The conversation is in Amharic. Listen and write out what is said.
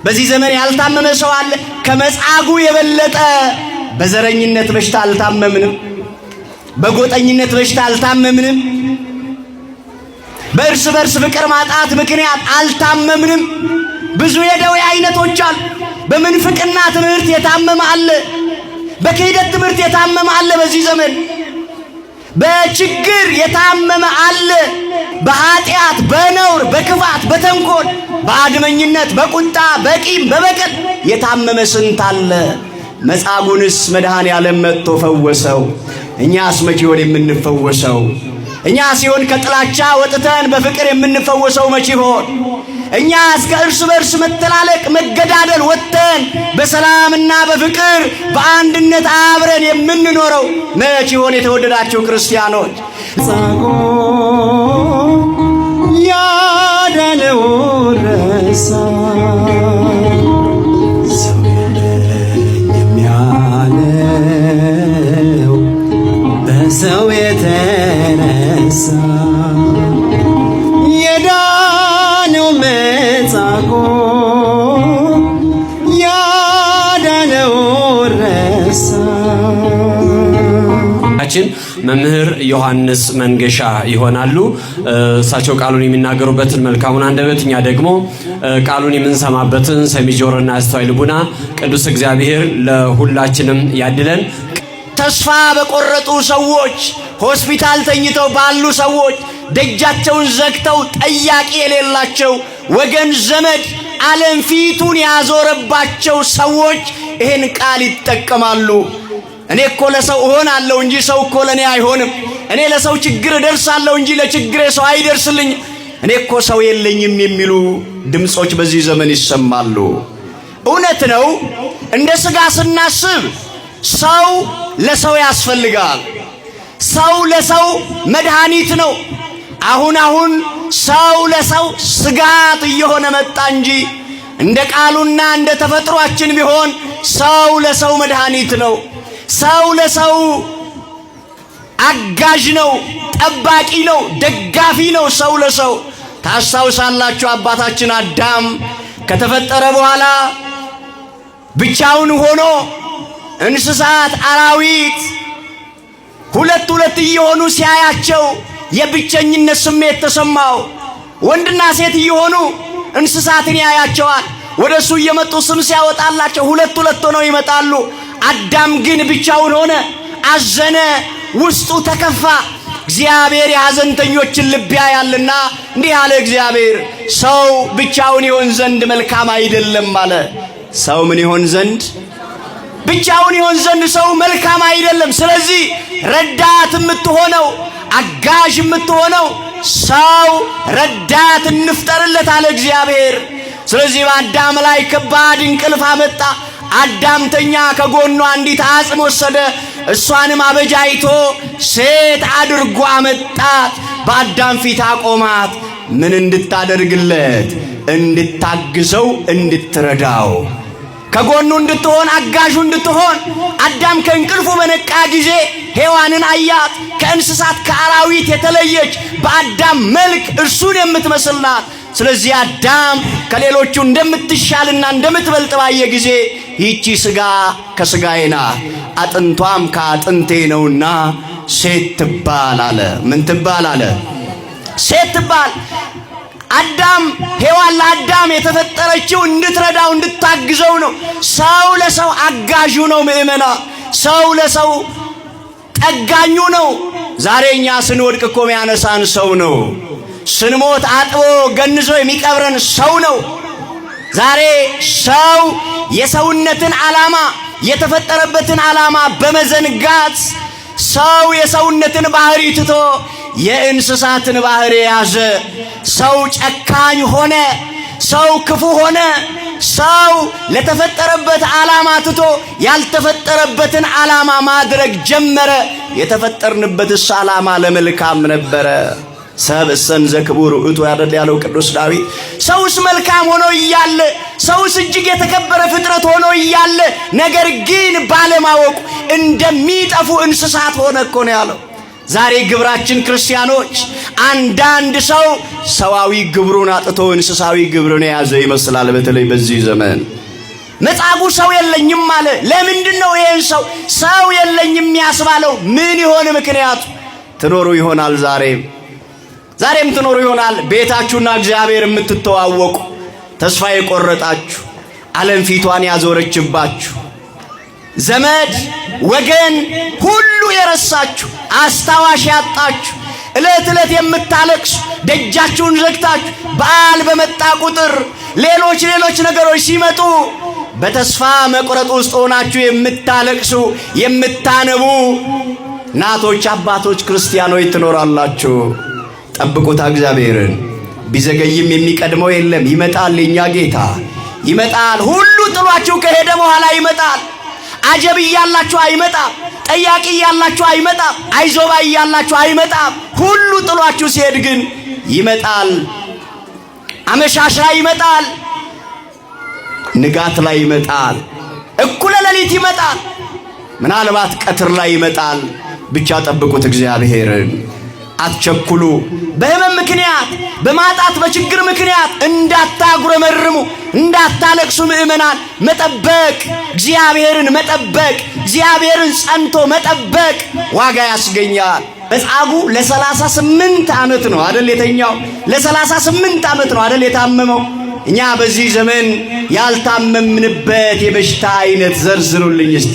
በዚህ ዘመን ያልታመመ ሰው አለ? ከመጻጉዕ የበለጠ በዘረኝነት በሽታ አልታመምንም። በጎጠኝነት በሽታ አልታመምንም። በእርስ በርስ ፍቅር ማጣት ምክንያት አልታመምንም። ብዙ የደዌ አይነቶች አሉ። በምንፍቅና ትምህርት የታመመ አለ። በክህደት ትምህርት የታመመ አለ። በዚህ ዘመን በችግር የታመመ አለ። በኃጢአት፣ በነውር፣ በክፋት፣ በተንኮል፣ በአድመኝነት፣ በቁጣ፣ በቂም፣ በበቀል የታመመ ስንት አለ። መጻጉዕንስ መድኃኔዓለም መጥቶ ፈወሰው። እኛስ መቼ ይሆን የምንፈወሰው? እኛ ሲሆን ከጥላቻ ወጥተን በፍቅር የምንፈወሰው መቼ ይሆን? እኛስ ከእርስ በርስ መተላለቅ መገዳደል ወጥተን በሰላምና በፍቅር በአንድነት አብረን የምንኖረው መቼ ይሆን? የተወደዳችሁ ክርስቲያኖች መጻጉዕ ያዳነው ረሳ፣ ሰው የለኝም ያለው በሰው የተነሳ የዳነው መጻጉዕ ያዳነው ረሳ። መምህር ዮሐንስ መንገሻ ይሆናሉ። እሳቸው ቃሉን የሚናገሩበትን መልካሙን አንደበት፣ እኛ ደግሞ ቃሉን የምንሰማበትን ሰሚ ጆሮና አስተዋይ ልቡና ቅዱስ እግዚአብሔር ለሁላችንም ያድለን። ተስፋ በቆረጡ ሰዎች፣ ሆስፒታል ተኝተው ባሉ ሰዎች፣ ደጃቸውን ዘግተው ጠያቂ የሌላቸው ወገን ዘመድ ዓለም ፊቱን ያዞረባቸው ሰዎች ይህን ቃል ይጠቀማሉ። እኔ እኮ ለሰው እሆናለሁ እንጂ ሰው እኮ ለኔ አይሆንም። እኔ ለሰው ችግር እደርሳለሁ እንጂ ለችግሬ ሰው አይደርስልኝም። እኔ እኮ ሰው የለኝም የሚሉ ድምጾች በዚህ ዘመን ይሰማሉ። እውነት ነው። እንደ ሥጋ ስናስብ ሰው ለሰው ያስፈልጋል። ሰው ለሰው መድኃኒት ነው። አሁን ሰው ለሰው ስጋት እየሆነ መጣ እንጂ እንደ ቃሉና እንደ ተፈጥሯችን ቢሆን ሰው ለሰው መድኃኒት ነው። ሰው ለሰው አጋዥ ነው፣ ጠባቂ ነው፣ ደጋፊ ነው። ሰው ለሰው ታስታውሳላችሁ፣ አባታችን አዳም ከተፈጠረ በኋላ ብቻውን ሆኖ እንስሳት፣ አራዊት ሁለት ሁለት እየሆኑ ሲያያቸው የብቸኝነት ስሜት ተሰማው። ወንድና ሴት እየሆኑ እንስሳትን ያያቸዋል። ወደሱ እየመጡ ስም ሲያወጣላቸው ሁለት ሁለት ሆነው ይመጣሉ። አዳም ግን ብቻውን ሆነ፣ አዘነ፣ ውስጡ ተከፋ። እግዚአብሔር የሐዘንተኞችን ልብ ያያልና እንዲህ አለ እግዚአብሔር፣ ሰው ብቻውን ይሆን ዘንድ መልካም አይደለም አለ። ሰው ምን ይሆን ዘንድ? ብቻውን ይሆን ዘንድ ሰው መልካም አይደለም። ስለዚህ ረዳት የምትሆነው አጋዥ የምትሆነው ሰው ረዳት እንፍጠርለት አለ እግዚአብሔር። ስለዚህ በአዳም ላይ ከባድ እንቅልፍ አመጣ። አዳም ተኛ፣ ከጎኗ አንዲት አጽም ወሰደ። እሷንም አበጃይቶ ሴት አድርጎ አመጣት። በአዳም ፊት አቆማት። ምን እንድታደርግለት? እንድታግዘው፣ እንድትረዳው፣ ከጎኑ እንድትሆን፣ አጋዡ እንድትሆን። አዳም ከእንቅልፉ በነቃ ጊዜ ሔዋንን አያት። ከእንስሳት ከአራዊት የተለየች በአዳም መልክ እርሱን የምትመስል ናት። ስለዚህ አዳም ከሌሎቹ እንደምትሻልና እንደምትበልጥ ባየ ጊዜ ይህቺ ሥጋ ከሥጋዬ ናት፣ አጥንቷም ከአጥንቴ ነውና ሴት ትባል አለ። ምን ትባል አለ? ሴት ትባል። አዳም ሔዋን ለአዳም የተፈጠረችው እንድትረዳው እንድታግዘው ነው። ሰው ለሰው አጋዡ ነው። ምእመና ሰው ለሰው ጠጋኙ ነው። ዛሬ እኛ ስንወድቅ እኮ የሚያነሳን ሰው ነው። ስንሞት አጥቦ ገንዞ የሚቀብረን ሰው ነው። ዛሬ ሰው የሰውነትን ዓላማ የተፈጠረበትን ዓላማ በመዘንጋት ሰው የሰውነትን ባህሪ ትቶ የእንስሳትን ባህሪ ያዘ። ሰው ጨካኝ ሆነ። ሰው ክፉ ሆነ። ሰው ለተፈጠረበት ዓላማ ትቶ ያልተፈጠረበትን ዓላማ ማድረግ ጀመረ። የተፈጠርንበትስ ዓላማ ለመልካም ነበረ። ሰብእሰን ዘክቡር ውእቱ ያለው ቅዱስ ዳዊት። ሰውስ መልካም ሆኖ እያለ፣ ሰውስ እጅግ የተከበረ ፍጥረት ሆኖ እያለ ነገር ግን ባለማወቁ እንደሚጠፉ እንስሳት ሆነ እኮ ነው ያለው። ዛሬ ግብራችን ክርስቲያኖች አንዳንድ ሰው ሰዋዊ ግብሩን አጥቶ እንስሳዊ ግብርን የያዘ ይመስላል። በተለይ በዚህ ዘመን መጻጉዕ ሰው የለኝም አለ። ለምንድን ነው ይሄን ሰው የለኝም ያስባለው? ምን ይሆን ምክንያቱ? ትኖሩ ይሆናል ዛሬም ትኖሩ ይሆናል። ቤታችሁና እግዚአብሔር የምትተዋወቁ፣ ተስፋ የቆረጣችሁ፣ ዓለም ፊቷን ያዞረችባችሁ፣ ዘመድ ወገን ሁሉ የረሳችሁ፣ አስታዋሽ ያጣችሁ፣ ዕለት ዕለት የምታለቅሱ፣ ደጃችሁን ዘግታችሁ በዓል በመጣ ቁጥር ሌሎች ነገሮች ሲመጡ በተስፋ መቁረጥ ውስጥ ሆናችሁ የምታለቅሱ የምታነቡ እናቶች፣ አባቶች፣ ክርስቲያኖች ትኖራላችሁ። ጠብቁት እግዚአብሔርን። ቢዘገይም የሚቀድመው የለም። ይመጣል። የኛ ጌታ ይመጣል። ሁሉ ጥሏችሁ ከሄደ በኋላ ይመጣል። አጀብ እያላችሁ አይመጣም። ጠያቂ እያላችሁ አይመጣም። አይዞባ እያላችሁ አይመጣም። ሁሉ ጥሏችሁ ሲሄድ ግን ይመጣል። አመሻሽ ላይ ይመጣል። ንጋት ላይ ይመጣል። እኩለ ሌሊት ይመጣል። ምናልባት ቀትር ላይ ይመጣል። ብቻ ጠብቁት እግዚአብሔርን። አትቸኩሉ። በህመም ምክንያት፣ በማጣት በችግር ምክንያት እንዳታጉረመርሙ፣ እንዳታለቅሱ ምእመናን መጠበቅ፣ እግዚአብሔርን መጠበቅ፣ እግዚአብሔርን ጸንቶ መጠበቅ ዋጋ ያስገኛል። መጻጉዕ ለ38 ዓመት ነው አይደል የተኛው? ለ38 ዓመት ነው አይደል የታመመው? እኛ በዚህ ዘመን ያልታመምንበት የበሽታ አይነት ዘርዝሩልኝ እስቲ።